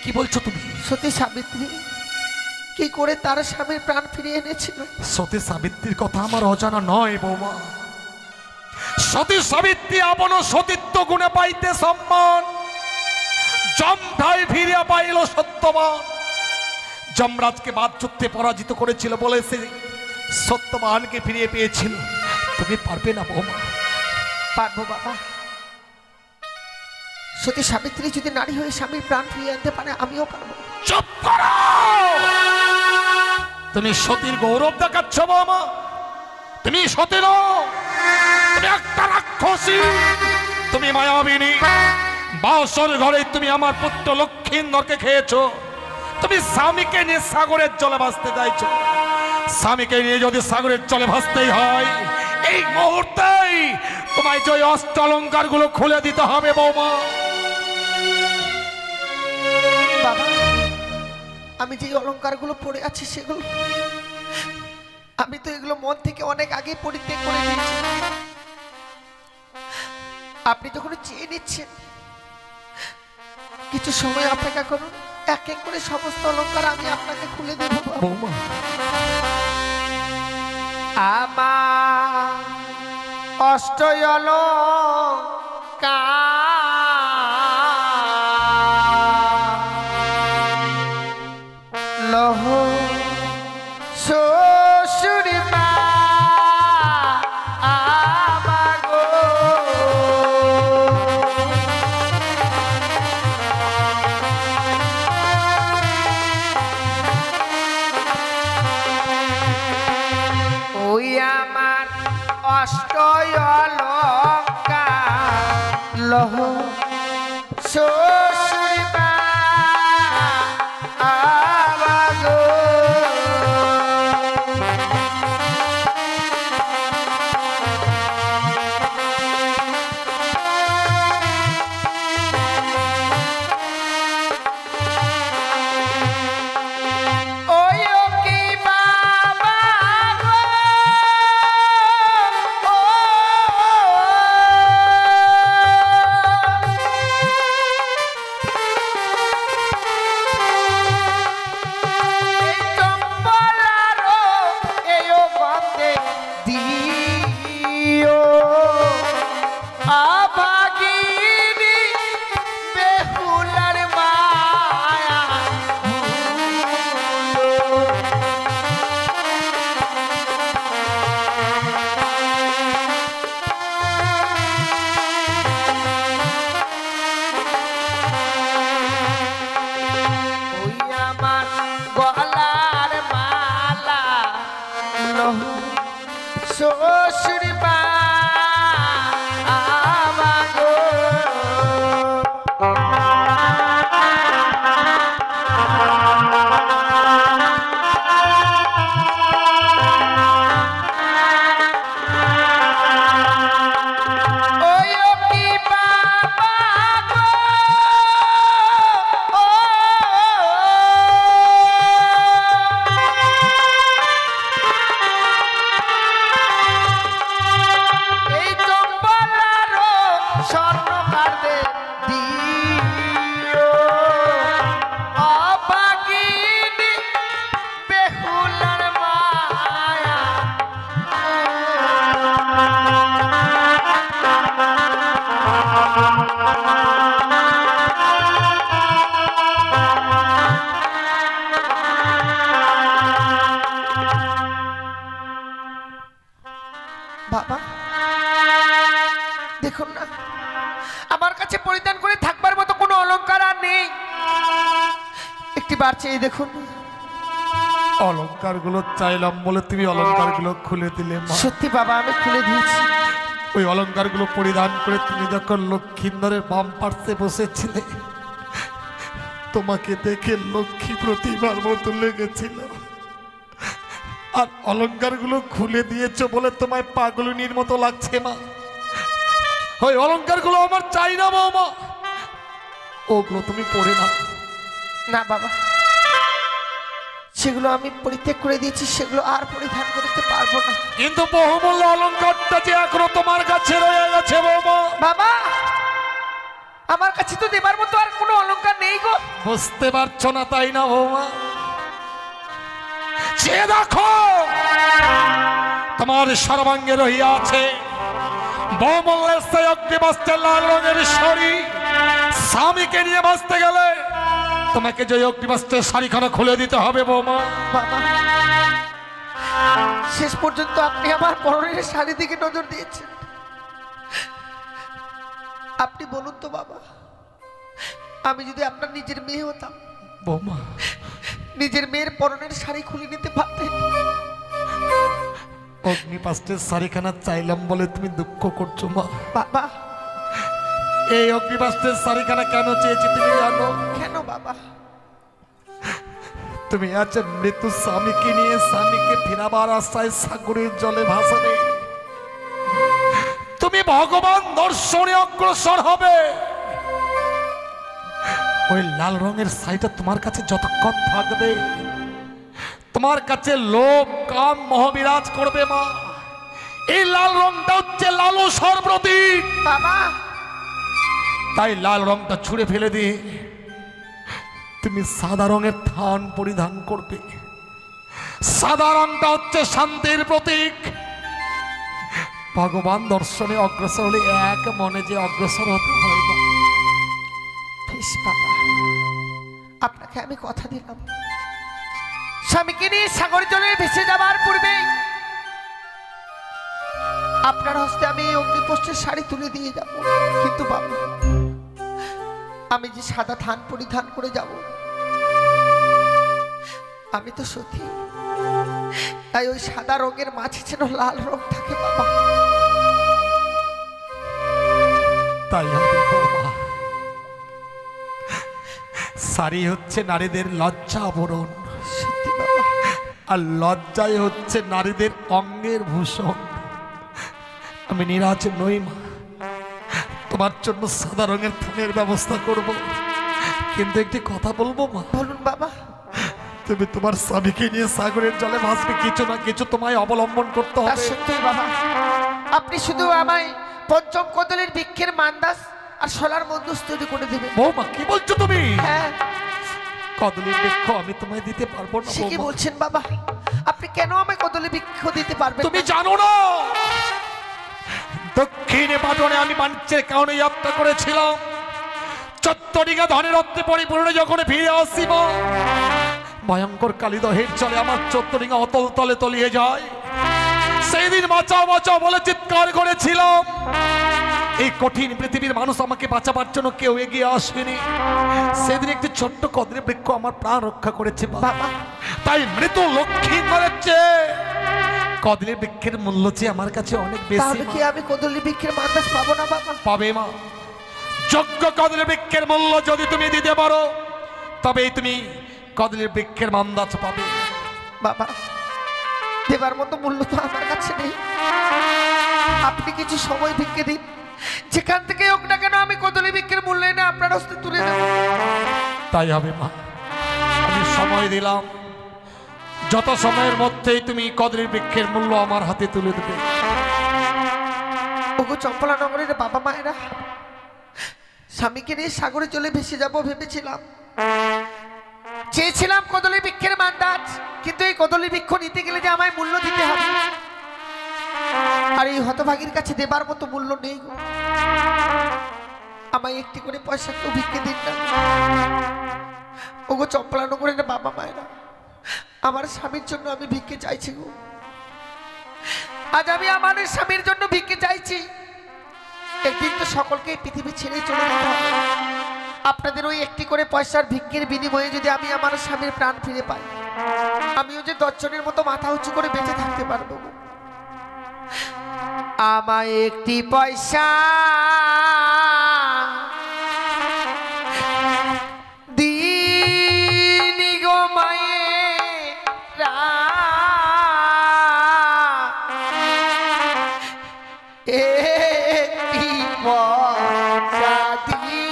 কি বলছো তুমি? সতী সাবিত্রী কি করে তার স্বামীর প্রাণ ফিরিয়ে এনেছিল। সতী সাবিত্রীর কথা আমার অজানা নয় বৌমা। সতী সাবিত্রী আপন সতীত্ব গুণে পাইতে সম্মান, যমঠাই ফিরিয়া পাইল সত্যবান। যমরাজকে বাদ যুদ্ধে পরাজিত করেছিল বলে সে সত্যবানকে ফিরিয়ে পেয়েছিল। তুমি পারবে না বৌমা? পারবো বাবা। সতী সাবিত্রী যদি নারী হয়ে স্বামীর প্রাণ ফিরিয়ে আনতে পারে আমিও পারবো। চুপ করো! তুমি সতীর গৌরব দেখাচ্ছ বৌমা। তুমি সতী নও, তুমি একটা রাক্ষসী, তুমি মায়াবিনী। বাসর ঘরে তুমি আমার পুত্র লক্ষ্মীন্দরকে খেয়েছো। তুমি স্বামীকে নিয়ে সাগরের জলে ভাসতে চাইছো। স্বামীকে নিয়ে যদি সাগরের জলে ভাসতেই হয় এই মুহূর্তেই তোমায় যে অষ্ট অলঙ্কার গুলো খুলে দিতে হবে বৌমা। বাবা, আমি যে অলঙ্কার গুলো পড়ে আছি সেগুলো আমি তো এগুলো মন থেকে অনেক আগে পরিত্যাগ করে দিয়েছি। আপনি যখন চেয়ে নিচ্ছেন কিছু সময় অপেক্ষা করুন, এক এক করে সমস্ত অলঙ্কার আমি আপনাকে খুলে দেব বৌমা। আমার অষ্ট অলঙ্কার লহ শ্বশুরি মা আমাগো ওই আমার অষ্ট অলঙ্কার লহ শ্বশুরি মা আমাগো ওই ও কি বাবা গো ও এই চম্পলারো এই ও গন্ধে দিও আভাগিনী বেহুলার মায়া ভুলো। ওই আমার গলার মালা লহ শ্বশুরি মা আমাগো ওই ও কি বাবা গো ও এই চম্পলারো স্বর্ণকারদের দিও অভাগিনী বেহুলার মায়া বাবা দেখুন না, আমার কাছে পরিধান করে থাকবার মতো কোনো অলংকার আর নেই। একটি বার চেয়ে দেখুন। অলংকার গুলো চাইলাম বলে তুমি অলংকার গুলো খুলে দিলে মা। সত্যি বাবা, আমি খুলে দিয়েছি। ওই অলংকার গুলো পরিধান করে তুমি যখন লক্ষ্মীন্দরের বাম পার্শ্বে বসেছিলে, তোমাকে দেখে লক্ষ্মী প্রতিমার মতো লেগেছিল। আর অলংকার গুলো খুলে দিয়েছো বলে তোমায় পাগলিনীর মতো লাগছে মা। ওই অলংকার গুলো আমার চাই না বৌমা, ওগুলো তুমি পরে নাও। না বাবা, সেগুলো আমি পরিত্যাগ করে দিয়েছি, সেগুলো আর পরিধান করতে পারবো না। কিন্তু বহুমূল্য অলংকারটা যে এখনো তোমার কাছে রয়ে গেছে বৌমা। বাবা, আমার কাছে তো দেবার মতো আর কোনো অলংকার নেই গো। বুঝতে পারছো না তাই না বৌমা? সে দেখো তোমার সর্বাঙ্গে রহিয়া আছে বহুমূল্যের সেই অগ্নিবস্ত্রের লাল রঙের শাড়ি। স্বামীকে নিয়ে বাঁচতে গেলে তোমাকে যে অগ্নিবস্ত্রের শাড়িখানা খুলে দিতে হবে বৌমা। বাবা, শেষ পর্যন্ত আপনি আমার পরনের শাড়ি দিকে নজর দিয়েছেন। আপনি বলুন তো বাবা, আমি যদি আপনার নিজের মেয়ে হতাম, বৌমা নিজের মেয়ের পরনের শাড়ি খুলে নিতে পারতেন? অগ্নিবস্ত্রের শাড়িখানা চাইলাম বলে তুমি দুঃখ করছো মা। বাবা, এই অগ্নিবস্ত্রের শাড়িখানা কেন চেয়েছি তুমি জানো? কেন বাবা? তুমি আজ মৃত্যু স্বামীকে নিয়ে স্বামীকে ফেরাবার আশায় সাগরের জলে ভাসাবে। তুমি ভগবান দর্শনে অগ্রসর হবে। ওই লাল রঙের শাড়িটা তোমার কাছে যতক্ষণ থাকবে, তোমার কাছে লোভ কাম মোহ বিরাজ করবে মা। এই লাল রংটা হচ্ছে লালসার প্রতীক বাবা। তাই লাল রংটা ছুঁড়ে ফেলে দিয়ে তুমি সাদা রঙের থান পরিধান করবে। সাদা রংটা হচ্ছে শান্তির প্রতীক। ভগবান দর্শনে অগ্রসর হলে এক মনে যে অগ্রসর হতে হয় না। বেশ বাবা, আপনাকে আমি কথা দিলাম, স্বামীকে নিয়ে সাগর জলে ভেসে যাবার পূর্বে আপনার হস্তে আমি এই অগ্নিপোষ্ঠের শাড়ি তুলে দিয়ে যাব। কিন্তু বাবা, আমি যে সাদা থান পরিধান করে যাব, আমি তো সত্যি, তাই ওই সাদা রঙের মাঝে যেন লাল রং থাকে বাবা। তাই হবে বৌমা। শাড়ি হচ্ছে নারীদের লজ্জা আবরণ, সত্যি বাবা। আর লজ্জাই হচ্ছে নারীদের অঙ্গের ভূষণ। আমি নিরাজ নই মা, তোমার জন্য সাদা রঙের থানের ব্যবস্থা করব। কিন্তু একটি কথা বলবো মা। বলুন বাবা। তুমি তোমার স্বামীকে নিয়ে সাগরের জলে ভাসবে, কিছু না কিছু তোমায় অবলম্বন করতে হবে। সত্যি বাবা, আপনি শুধু আমায় পঞ্চম কদলের বৃক্ষের মান্দাস আর সোলার মন্দুস তৈরি করে দেবেন। বৌমা কি বলছো তুমি? হ্যাঁ, কদলের বৃক্ষ আমি তোমায় দিতে পারবো না। সে কি বৌমা, বলছেন বাবা? আপনি কেন আমায় কদলের বৃক্ষ দিতে পারবেন? তুমি জানো না দক্ষিণে পাটনে আমি বাণিজ্যের কারণে যাত্রা করেছিলাম। 14 ডিঙা ধনের অর্থে পরিপূর্ণ যখন ফিরে আসিব, ভয়ঙ্কর কালিদহের চলে আমার 14 ডিঙা অতল তলে তলিয়ে যায়। সেই দিন বাঁচাও বাঁচাও বলে চিৎকার করেছিলাম। এই কঠিন পৃথিবীর মানুষ আমাকে বাঁচাবার জন্য কেউ এগিয়ে আসেনি। সেদিন একটি ছোট্ট কদলের বৃক্ষ আমার প্রাণ রক্ষা করেছে বাবা। তাই মৃত লক্ষ্মী করেছে, কদলের বৃক্ষের মূল্য চেয়ে আমার কাছে অনেক বেশি। তাহলে কি আমি কদলের বৃক্ষের মান্দাস পাবো না বাবা? পাবে মা। যোগ্য কদলের বৃক্ষের মূল্য যদি তুমি দিতে পারো, তবেই তুমি কদলের বৃক্ষের মান্দাস পাবে। বাবা, দেবার মতো মূল্য তো আমার কাছে নেই। আপনি কিছু সময় ভিক্ষে দিন, যেখান থেকে হোক না কেন আমি কদলের বৃক্ষের মূল্য এনে আপনার হস্তে তুলে দেব। তাই হবে মা, আমি সময় দিলাম। যত সময়ের মধ্যেই তুমি কদলের বৃক্ষের মূল্য আমার হাতে তুলে দেবে। ওগো চম্পলা নগরের বাবা মায়েরা, স্বামীকে নিয়ে সাগরে চলে ভেসে যাব ভেবেছিলাম, চেয়েছিলাম কদলী বৃক্ষের মান্দাজ, কিন্তু এই কদলী বৃক্ষ নিতে গেলে যে আমায় মূল্য দিতে হবে, আর এই হতভাগীর কাছে দেবার মতো মূল্য নেই গো। আমায় একটি করে পয়সা কেউ ভিক্ষে দিন না। ওগো চম্পলানগরের বাবা মায়েরা, আমার স্বামীর জন্য আমি ভিক্ষে চাইছি গো। আজ আমি আমার স্বামীর জন্য ভিক্ষে চাইছি। একদিন তো সকলকে এই পৃথিবী ছেড়ে চলে যেতে হবে। আপনাদের ওই একটি করে পয়সার ভিক্ষের বিনিময়ে যদি আমি আমার স্বামীর প্রাণ ফিরে পাই, আমিও যে 10 জনের মতো মাথা উঁচু করে বেঁচে থাকতে পারবো। আমায় একটি পয়সা দিনি গো মায়েরা, একটি পয়সা দিনি।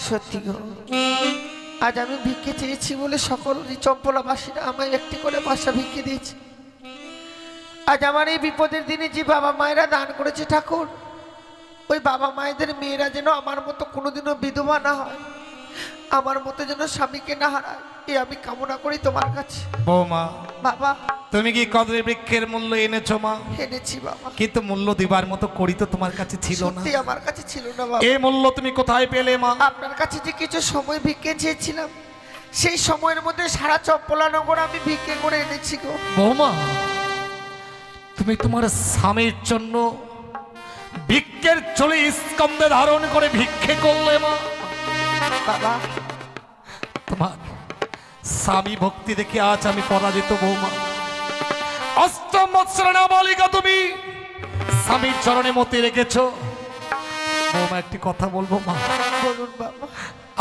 সত্যি গো, আজ আমি ভিক্ষে চেয়েছি বলে সকল চম্পলাবাসীরা আমায় একটি করে পয়সা ভিক্ষে দিয়েছে। আজ আমার এই বিপদের দিনে যে বাবা মায়েরা দান করেছে ঠাকুর, ওই বাবা মায়েদের মেয়েরা যেন আমার মতো কোনোদিনও বিধবা না হয়, আমার মতো যেন স্বামীকে না হারায়, এই আমি কামনা করি তোমার কাছে। বৌমা, বাবা তুমি কি কদলি বৃক্ষের মূল্য এনেছো মা? এনেছি বাবা, কিন্তু মূল্য দিবার মতো করি তো তোমার কাছে ছিল না। সত্যি আমার কাছে ছিল না বাবা। এই মূল্য তুমি কোথায় পেলে মা? আপনার কাছে যে কিছু সময় ভিক্ষে চেয়েছিলাম, সেই সময়ের মধ্যে সারা চম্পলানগর আমি ভিক্ষে করে এনেছি গো। বৌমা, তুমি তোমার স্বামীর জন্য ভিক্ষের চলে স্কন্ধে ধারণ করে ভিক্ষে করলে মা? বাবা, তোমার স্বামী ভক্তি দেখে আজ আমি পরাজিত বৌমা। অষ্টম বৎসর নাবালিকা তুমি স্বামীর চরণে মতি রেখেছ। বৌমা, একটি কথা বলবো মা? বলুন বাবা।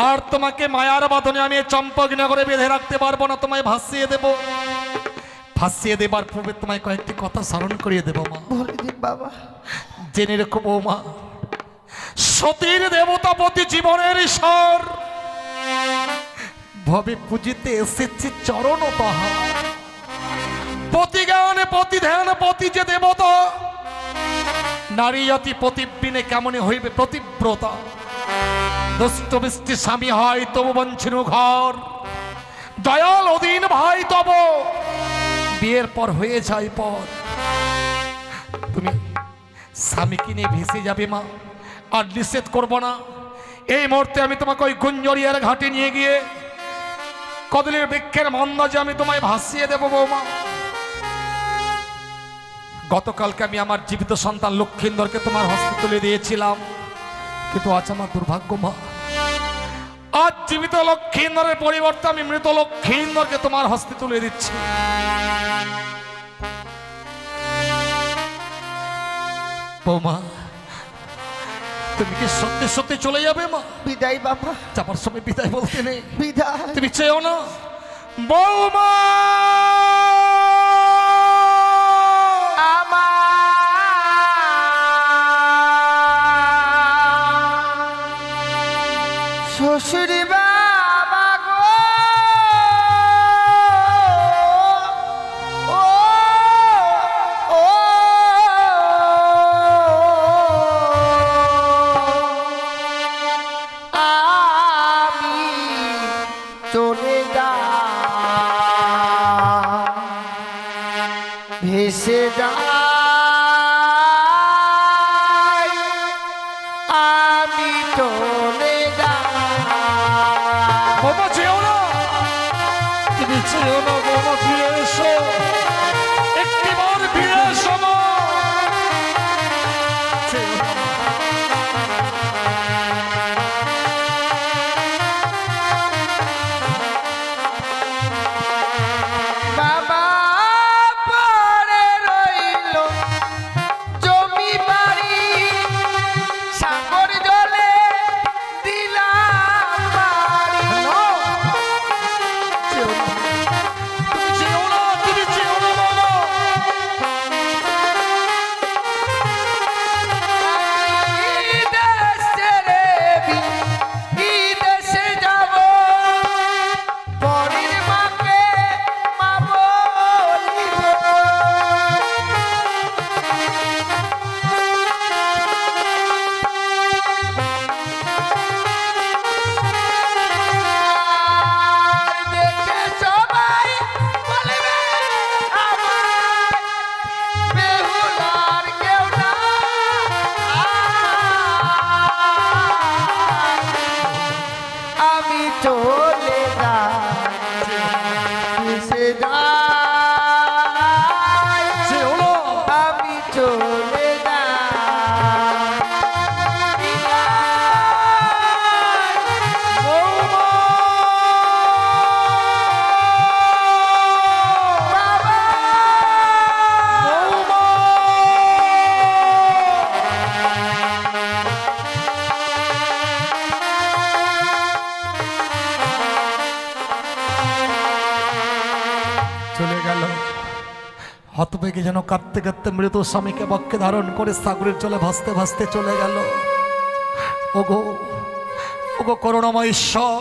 আর তোমাকে মায়ার বাঁধনে আমি চম্পকনগরে বেঁধে রাখতে পারবো না, তোমায় ভাসিয়ে দেব। ভাসিয়ে দেবার পূর্বে তোমায় কয়েকটি কথা স্মরণ করিয়ে দেবো মা। বলে দিন বাবা। জেনে রেখো বৌমা, সতীর দেবতাপতি জীবনের ঈশ্বর, ভবে পুজিতে এসেছে চরণ পাহাড়। পতি জ্ঞান পতি ধ্যান পতি যে দেবতা, নারী অতি প্রতিবিনে কেমনে হইবে প্রতিব্রতা। দুষ্ট বৃষ্টি স্বামী হয় তবু বঞ্চিনু ঘর, দয়াল অধীন ভাই তব বিয়ের পর হয়ে যায় পর। তুমি স্বামীকে নিয়ে ভেসে যাবে মা, আর নিষেধ করবো না। এই মুহূর্তে আমি তোমাকে ওই গুঞ্জরিয়ার ঘাটে নিয়ে গিয়ে কদলের বৃক্ষের মন্দাজে আমি তোমায় ভাসিয়ে দেবো বৌমা। গতকালকে আমি আমার জীবিত সন্তান লক্ষ্মীন্দরকে তোমার হস্তে তুলে দিয়েছিলাম, কিন্তু আজ আমার দুর্ভাগ্য মা, আজ জীবিত লক্ষ্মীন্দরের পরিবর্তে আমি মৃত লক্ষ্মীন্দরকে তোমার হস্তে তুলে দিচ্ছি। বৌমা, তুমি কি সত্যি সত্যি চলে যাবে মা? বিদায় বাবা, যাবার সময় বিদায় বলতে নেই। বিদায়। তুমি চেয়েও না বৌমা। শ্বশুর বাবা গো, ও ও আমি চলে যা ভেসে যা আমি চলে যা। বৌমা চেয়েও না, তুমি চেয়েও না বৌমা, ফিরে এসো, একটিবার ফিরে এসো মা। চেয়েও না মা। বাবা পড়ে রইল জমি বাড়ি, সাগর জলে দিলাম বাড়ি। চেয়েও না, তুমি চেয়েও না, তুমি চেয়েও না বৌমা। এই দেশ ছেড়ে এই দেশে যাব, পরের মাকে মা বলিব। আর দেখে সবাই বলবে আমার বেহুলার কেউ না। আমি চলে যাই, চেয়েও না। আমি চলে যাই। বৌমা। বাবা বৌমা। চলে গেল। হতবেগে যেন কাঁদতে কাঁদতে মৃত স্বামীকে বক্ষে ধারণ করে সাগরের জলে ভাসতে ভাসতে চলে গেল। ওগো ওগো করুণাময় ঈশ্বর,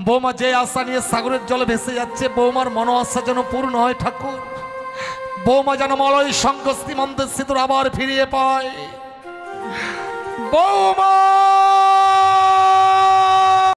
বৌমা যে আশা নিয়ে সাগরের জলে ভেসে যাচ্ছে, বৌমার মনো আশা যেন পূর্ণ হয় ঠাকুর। বৌমা যেন মলয় শঙ্খ শ্রীমন্তের সিঁদুর আবার ফিরিয়ে পায়। বৌমা।